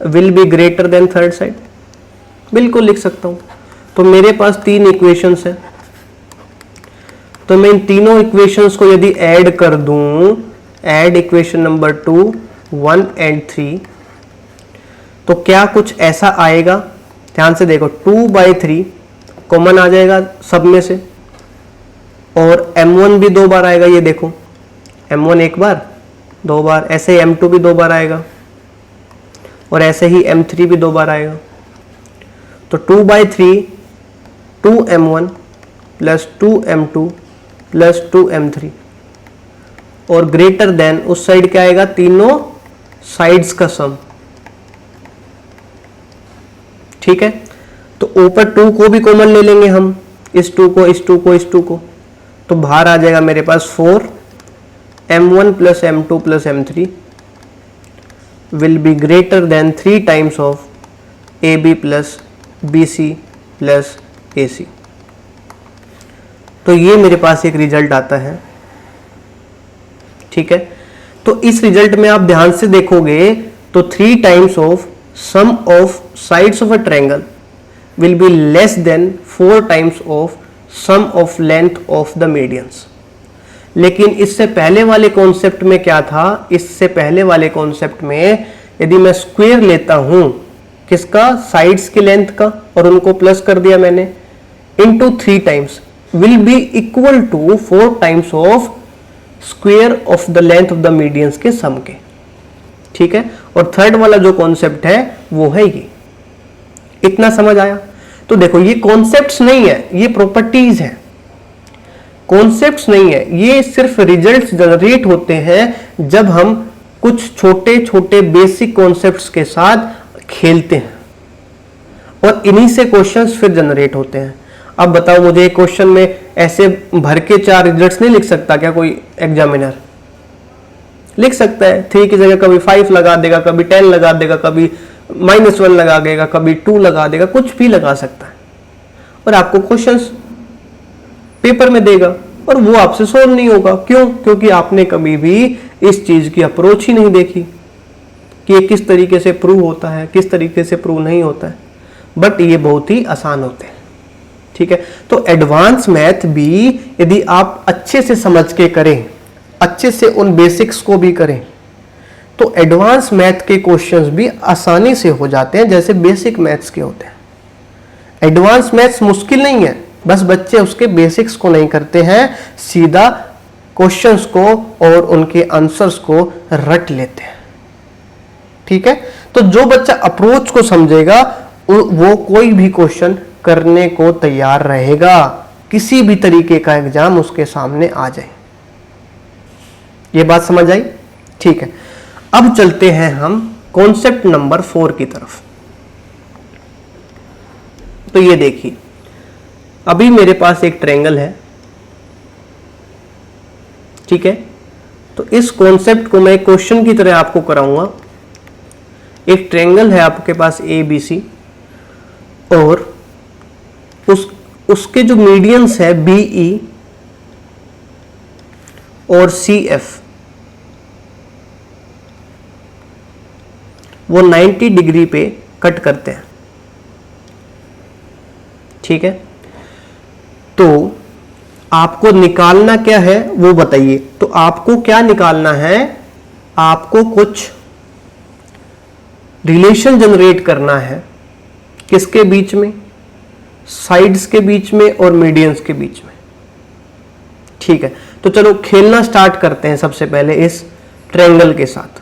will be greater than third side? बिल्कुल लिख सकता हूं। तो मेरे पास 3 इक्वेशंस हैं, तो मैं इन तीनों इक्वेशंस को यदि ऐड कर दूं, ऐड इक्वेशन नंबर 2, 1 एंड 3, तो क्या कुछ ऐसा आएगा? ध्यान से देखो, 2/3 कॉमन आ जाएगा सब में से, और m1 भी 2 बार आएगा। ये देखो, m1 एक बार, 2 बार, ऐसे ही m2 भी 2 बार आएगा, और ऐसे ही m3 भी 2 बार आएगा। तो 2/3 2m1 plus 2m2 plus 2m3, और ग्रेटर देन उस साइड क्या आएगा? तीनों साइड्स का सम। ठीक है, तो ऊपर 2 को भी कॉमन ले लेंगे हम, इस 2 को, इस 2 को, इस 2 को, तो बाहर आ जाएगा मेरे पास 4m1 plus m2 plus m3 will be greater then 3 times of AB plus BC plus AC। तो ये मेरे पास एक रिजल्ट आता है। ठीक है, तो इस रिजल्ट में आप ध्यान से देखोगे तो 3 times of sum of sides of a triangle will be less than 4 times of sum of length of the medians. लेकिन इससे पहले वाले कॉन्सेप्ट में क्या था? इससे पहले वाले कॉन्सेप्ट में यदि मैं स्क्वायर लेता हूं किसका? साइड्स की लेंथ का, और उनको प्लस कर दिया मैंने, into 3 times will be equal to 4 times of square of the length of the medians के सम के। ठीक है, और थर्ड वाला जो कॉन्सेप्ट है वो है ये। इतना समझ आया? तो देखो, ये कॉन्सेप्ट्स नहीं है, ये प्रॉपर्टीज है। कॉन्सेप्ट्स नहीं है, ये सिर्फ रिजल्ट्स जनरेट होते हैं जब हम कुछ छोटे छोटे बेसिक कॉन्सेप्ट्स के साथ खेलते हैं, और इन्हीं से क्वेश्चंस फिर जनरेट होते हैं। अब बताओ मुझे, एक क्वेश्चन में ऐसे भर के 4 रिजल्ट्स नहीं लिख सकता क्या कोई एग्जामिनर? लिख सकता है, 3 की जगह कभी 5 लगा देगा, कभी 10 लगा देगा, कभी -1 लगा देगा, कभी 2 लगा देगा, कुछ भी लगा सकता है, और आपको क्वेश्चंस पेपर में देगा और वो आपसे सोल्व नहीं होगा। क्यों? क्योंकि आपने कभी भी इस चीज की अप्रोच ही नहीं देखी कि ये किस तरीके से प्रूव होता है, किस तरीके से प्रूव नहीं होता है, बट ये बहुत ही आसान होते हैं। ठीक है, तो एडवांस मैथ भी यदि आप अच्छे से समझ के करें, अच्छे से उन बेसिक्स को भी करें, तो एडवांस मैथ के क्वेश्चंस भी आसानी से हो जाते हैं जैसे बेसिक मैथ्स के होते हैं। एडवांस मैथ्स मुश्किल नहीं है, बस बच्चे उसके बेसिक्स को नहीं करते हैं, सीधा क्वेश्चंस को और उनके आंसर्स को रट लेते हैं। ठीक है, तो जो बच्चा अप्रोच को समझेगा वो कोई भी क्वेश्चन करने को तैयार रहेगा, किसी भी तरीके का एग्जाम उसके सामने आ जाए। ये बात समझ आई? ठीक है, अब चलते हैं हम कॉन्सेप्ट नंबर 4 की तरफ। तो ये देखिए, अभी मेरे पास एक ट्रायंगल है, ठीक है, तो इस कॉन्सेप्ट को मैं क्वेश्चन की तरह आपको कराऊंगा। एक ट्रायंगल है आपके पास ABC, और उसके जो मीडियंस है BE और CF, वो 90 डिग्री पे कट करते हैं। ठीक है, तो आपको निकालना क्या है वो बताइए। तो आपको क्या निकालना है? आपको कुछ रिलेशन जनरेट करना है, किसके बीच में? साइड्स के बीच में और मीडियंस के बीच में। ठीक है, तो चलो खेलना स्टार्ट करते हैं सबसे पहले इस ट्रायंगल के साथ।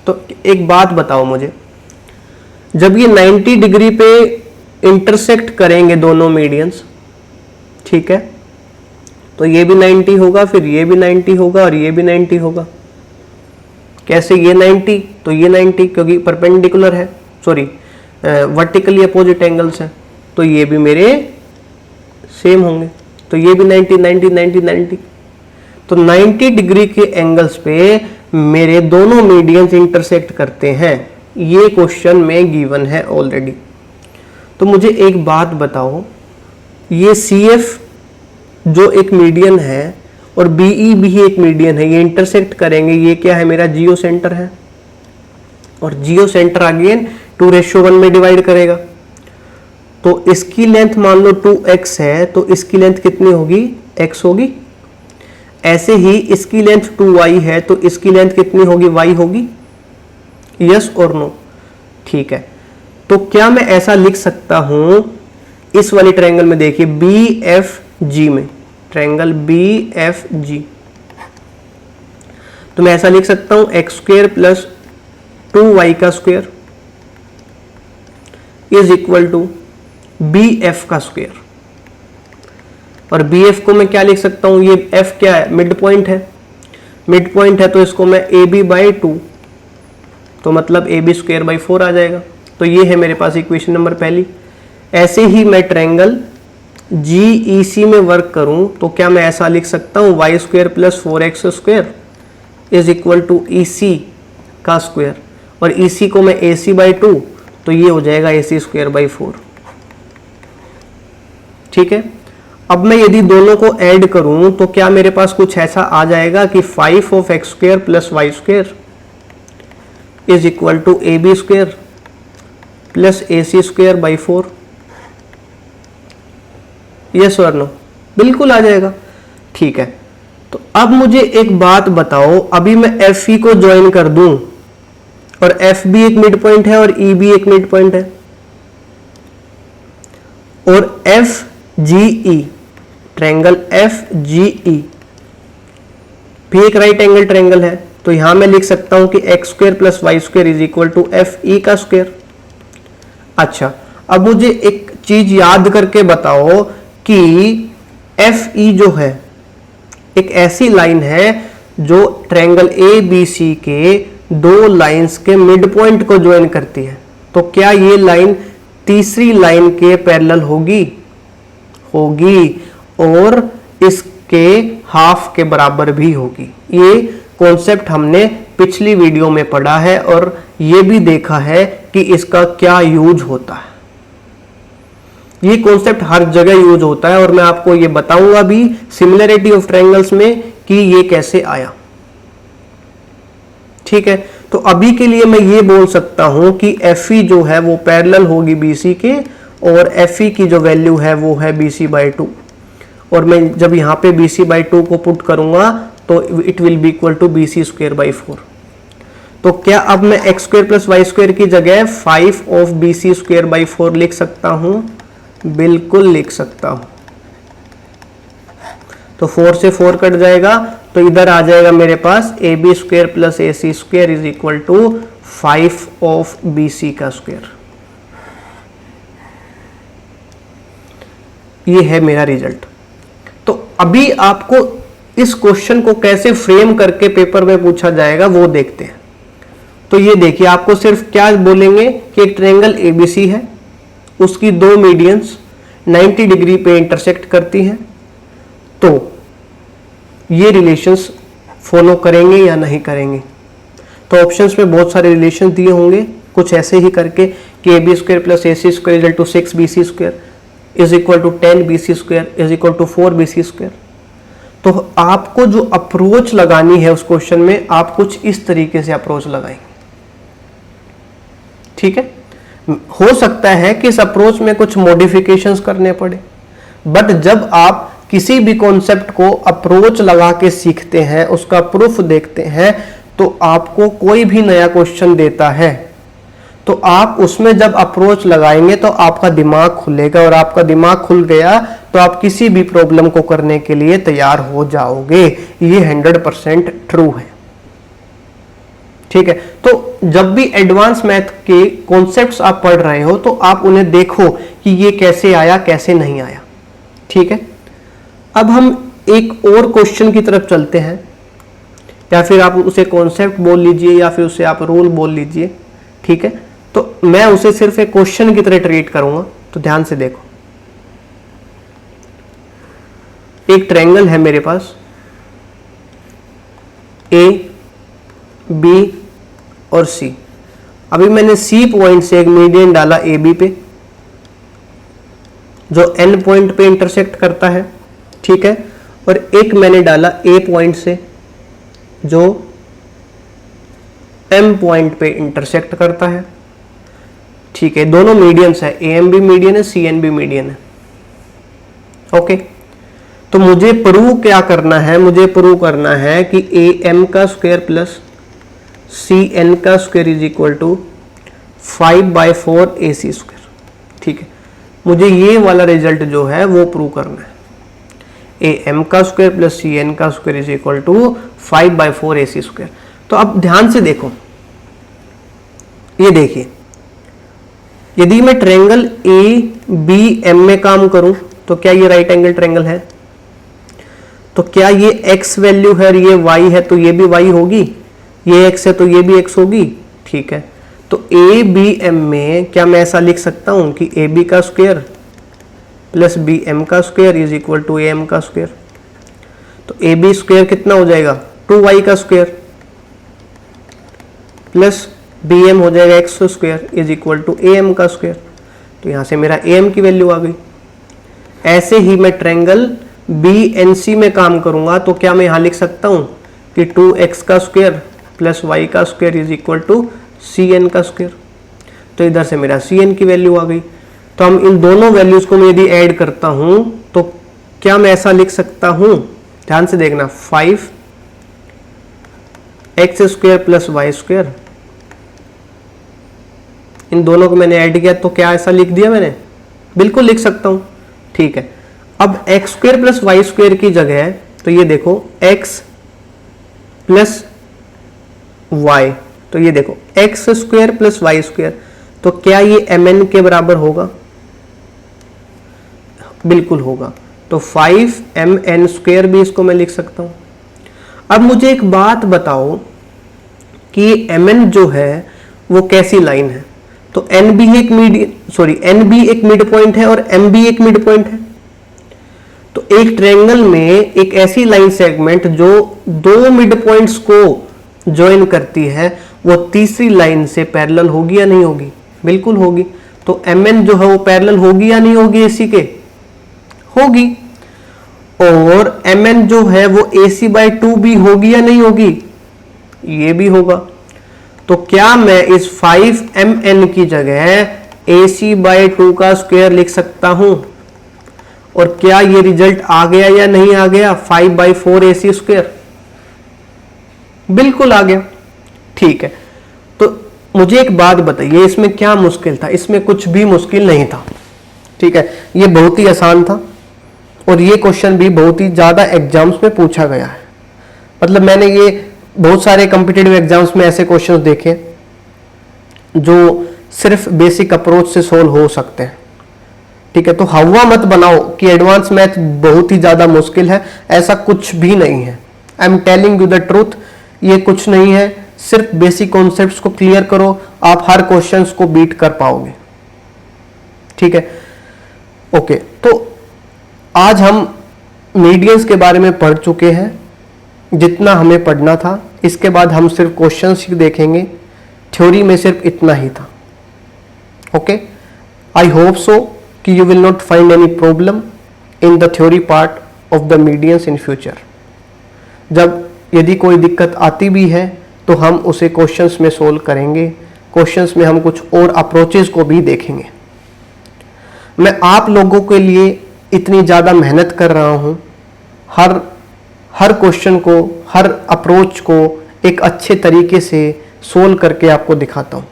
तो एक बात बताओ मुझे, जब ये 90 डिग्री पे इंटरसेक्ट करेंगे दोनों मीडियंस, ठीक है, तो ये भी 90 होगा, फिर ये भी 90 होगा और ये भी 90 होगा। कैसे? ये 90 तो ये 90, क्योंकि परपेंडिकुलर है, सॉरी वर्टिकली अपोजिट एंगल्स हैं, तो ये भी मेरे सेम होंगे, तो ये भी 90 90 90 90। तो 90 डिग्री के एंगल्स पे मेरे दोनों मीडियंस इंटरसेक्ट करते हैं। ये क्वेश्चन में गिवन है ऑलरेडी। तो मुझे एक बात बताओ, ये CF जो एक मीडियन है और BE भी एक मीडियन है, ये इंटरसेक्ट करेंगे, ये क्या है? मेरा जियो सेंटर है, और जियो सेंटर अगेन 2:1 में डिवाइड करेगा। तो इसकी लेंथ मान लो 2x है, तो इसकी लेंथ कितनी होगी? x होगी। ऐसे ही इसकी लेंथ 2y है, तो इसकी लेंथ कितनी होगी? y होगी। यस और नो? ठीक है, तो क्या मैं ऐसा लिख सकता हूं इस वाली ट्रायंगल में? देखिए BFG में, ट्रायंगल BFG, तो मैं ऐसा लिख सकता हूं x² + 2y² is equal to BF²। और BF को मैं क्या लिख सकता हूं? ये F क्या है? मिड पॉइंट है, मिड पॉइंट है, तो इसको मैं AB/2, तो मतलब AB²/4 आ जाएगा। तो ये है मेरे पास इक्वेशन नंबर पहली। ऐसे ही मैं ट्रायंगल GEC में वर्क करूं तो क्या मैं ऐसा लिख सकता हूं? y² + 4x² is equal to EC², और EC को मैं AC/2, तो ये हो जाएगा AC²/4। ठीक है, अब मैं यदि दोनों को ऐड करूं तो क्या मेरे पास कुछ ऐसा आ जाएगा कि 5 of x² + y² is equal to AB² + AC²/4। Yes और नो? बिल्कुल आ जाएगा। ठीक है, तो अब मुझे एक बात बताओ, अभी मैं FE को ज्वाइन कर दूं, और FB एक मिड पॉइंट है और EB एक मिड पॉइंट है, और FGE, ट्रायंगल FGE भी एक राइट एंगल ट्रायंगल है, तो यहां मैं लिख सकता हूं कि x² + y² is equal to FE²। अच्छा, अब मुझे एक चीज याद करके बताओ कि FE जो है एक ऐसी लाइन है जो ट्रायंगल ए बी सी के दो लाइंस के मिड पॉइंट को ज्वाइन करती है। तो क्या ये लाइन तीसरी लाइन के पैरेलल होगी? होगी, और इसके हाफ के बराबर भी होगी। ये कॉन्सेप्ट हमने पिछली वीडियो में पढ़ा है और ये भी देखा है कि इसका क्या यूज होता है। ये कॉन्सेप्ट हर जगह यूज होता है और मैं आपको ये बताऊंगा भी सिमिलरिटी ऑफ ट्रायंगल्स में कि ये कैसे आया। ठीक है, तो अभी के लिए मैं ये बोल सकता हूं कि FE जो है वो पैरेलल होगी BC के, और FE की जो वैल्यू है वो है BC/2, और मैं जब यहाँ पे BC/2 को पुट करूंगा तो it will be equal to BC²/4। तो क्या अब मैं x² + y² की जगह 5 of BC²/4 लिख सकता हूं? बिल्कुल लिख सकता हूं। तो 4 से 4 कट जाएगा, तो इधर आ जाएगा मेरे पास AB² + AC² is equal to 5 of BC का स्क्वायर। ये है मेरा रिजल्ट। तो अभी आपको इस क्वेश्चन को कैसे फ्रेम करके पेपर में पूछा जाएगा वो देखते हैं। तो ये देखिए, आपको सिर्फ क्या बोलेंगे कि एक ट्रायंगल ABC है, उसकी दो मीडियंस 90 डिग्री पे इंटरसेक्ट करती हैं, तो ये रिलेशंस फॉलो करेंगे या नहीं करेंगे। तो ऑप्शंस में बहुत सारे रिलेशन दिए होंगे, कुछ ऐसे ही करके कि AB² + AC² equal to 6 BC² is equal to 10 BC² is equal to 4 BC²। तो आपको जो अप्रोच लगानी है उस क्वेश्चन में, आप कुछ इस तरीके से अप्रोच लगाएंगे। ठीक है, हो सकता है कि इस अप्रोच में कुछ मॉडिफिकेशंस करने पड़े, बट जब आप किसी भी कॉन्सेप्ट को अप्रोच लगा के सीखते हैं, उसका प्रूफ देखते हैं, तो आपको कोई भी नया क्वेश्चन देता है तो आप उसमें जब अप्रोच लगाएंगे तो आपका दिमाग खुलेगा, और आपका दिमाग खुल गया तो आप किसी भी प्रॉब्लम को करने के लिए तैयार हो जाओगे। ये 100% ट्रू है। ठीक है, तो जब भी एडवांस मैथ के कॉन्सेप्ट्स आप पढ़ रहे हो तो आप उन्हें देखो कि ये कैसे आया, कैसे नहीं आया। ठीक है, अब हम एक और क्वेश्चन की तरफ चलते हैं, या फिर आप उसे कॉन्सेप्ट बोल लीजिए या फिर उसे आप रूल बोल लीजिए। ठीक है, तो मैं उसे सिर्फ एक क्वेश्चन की तरह ट्रीट करूंगा। तो ध्यान से देखो, एक ट्रायंगल है मेरे पास A, B और C। अभी मैंने C पॉइंट से एक मीडियन डाला AB पे, जो N पॉइंट पे इंटरसेक्ट करता है। ठीक है, और एक मैंने डाला A पॉइंट से जो M पॉइंट पे इंटरसेक्ट करता है। ठीक है, दोनों मीडियंस है, AM भी मीडियन है, CN भी मीडियन है। ओके, तो मुझे प्रूव क्या करना है? मुझे प्रूव करना है कि AM का स्क्वायर प्लस CN का square is equal to 5/4 AC square. ठीक है, मुझे ये वाला रिजल्ट जो है वो प्रूव करना है। AM का स्क्वायर प्लस CN का square is equal to 5/4 AC square. तो अब ध्यान से देखो, ये देखिए, यदि मैं ट्रायंगल ABM में काम करूं तो क्या ये राइट एंगल ट्रायंगल है? तो क्या ये x वैल्यू है और ये y है, तो ये भी y होगी, ये x है तो ये भी x होगी। ठीक है, तो ABM में क्या मैं ऐसा लिख सकता हूं कि AB का स्क्वायर प्लस BM का square is equal to AM का स्क्वायर। तो AB स्क्वायर कितना हो जाएगा? 2y का स्क्वायर प्लस BM हो जाएगा x square is equal to AM का स्क्वायर। तो यहां से मेरा AM की वैल्यू आ गई। ऐसे ही मैं ट्रायंगल BNC में काम करूंगा तो क्या मैं यहां लिख सकता हूं कि 2x का स्क्वायर प्लस y का square is equal to CN का स्क्वायर। तो इधर से मेरा CN की वैल्यू आ गई। तो हम इन दोनों वैल्यूज को मैं यदि ऐड करता हूं तो क्या मैं ऐसा लिख सकता हूं? ध्यान से देखना, 5x square plus y square, इन दोनों को मैंने ऐड किया तो क्या ऐसा लिख दिया मैंने? बिल्कुल लिख सकता हूं। ठीक है, अब x square plus y square की जगह है तो ये देखो x प्लस वाई, तो ये देखो x square plus y square, तो क्या ये mn के बराबर होगा? बिल्कुल होगा। तो 5mn² भी इसको मैं लिख सकता हूँ। अब मुझे एक बात बताओ कि mn जो है वो कैसी लाइन है। तो n भी एक मिड पॉइंट है और m भी एक मिड पॉइंट है। तो एक ट्रायंगल में एक ऐसी लाइन सेगमेंट जो दो मिड पॉइंट्स को ज्वाइन करती है वो तीसरी लाइन से पैरेलल होगी या नहीं होगी? बिल्कुल होगी। तो mn जो है वो पैरेलल होगी या नहीं होगी AC के? होगी। और mn जो है वो AC/2 भी होगी या नहीं होगी? ये भी होगा। तो क्या मैं इस 5mn की जगह AC/2 का स्क्वायर लिख सकता हूं? और क्या ये रिजल्ट आ गया या नहीं आ गया? 5/4 AC²। बिल्कुल आ गया। ठीक है, तो मुझे एक बात बताइए, इसमें क्या मुश्किल था? इसमें कुछ भी मुश्किल नहीं था। ठीक है, ये बहुत ही आसान था और ये क्वेश्चन भी बहुत ही ज्यादा एग्जाम्स में पूछा गया है। मतलब मैंने ये बहुत सारे कॉम्पिटिटिव एग्जाम्स में ऐसे क्वेश्चन देखे जो सिर्फ बेसिक अप्रोच से सोल्व हो सकते हैं। ठीक है, तो हवा मत बनाओ कि एडवांस मैथ बहुत ही ज्यादा मुश्किल है, ऐसा कुछ भी नहीं है। I am telling you the truth, ये कुछ नहीं है। सिर्फ बेसिक कॉन्सेप्ट्स को क्लियर करो, आप हर क्वेश्चंस को बीट कर पाओगे। ठीक है, ओके। तो आज हम मीडियंस के बारे में पढ़ चुके हैं जितना हमें पढ़ना था। इसके बाद हम सिर्फ क्वेश्चंस ही देखेंगे, थ्योरी में सिर्फ इतना ही था। ओके, आई होप सो कि you will not find any problem in the theory part of the medians in future। जब यदि कोई दिक्कत आती भी है तो हम उसे क्वेश्चंस में सोल्व करेंगे। क्वेश्चंस में हम कुछ और अप्रोचेस को भी देखेंगे। मैं आप लोगों के लिए इतनी ज़्यादा मेहनत कर रहा हूँ, हर क्वेश्चन को, हर अप्रोच को एक अच्छे तरीके से सोल्व करके आपको दिखाता हूँ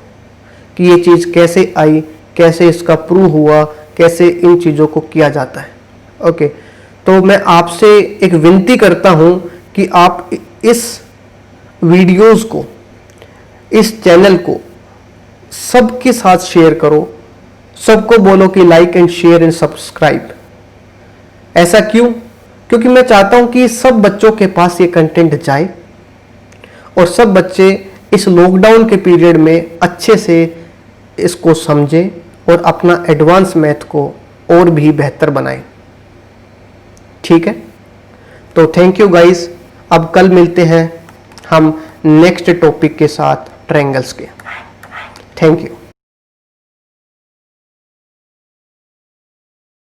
कि ये चीज़ कैसे आई, कैसे इसका प्रूव हुआ, कैसे इन चीज़ों को किया जाता है। ओके, तो मैं आपसे एक विनती करता हूं कि आप इस वीडियोस को, इस चैनल को सबके साथ शेयर करो। सबको बोलो कि like and share and subscribe. ऐसा क्यों? क्योंकि मैं चाहता हूं कि सब बच्चों के पास ये कंटेंट जाए और सब बच्चे इस लॉकडाउन के पीरियड में अच्छे से इसको समझें और अपना एडवांस मैथ को और भी बेहतर बनाएं। ठीक है, तो थैंक यू गाइस। अब कल मिलते हैं हम नेक्स्ट टॉपिक के साथ, ट्रायंगल्स के। Thank you.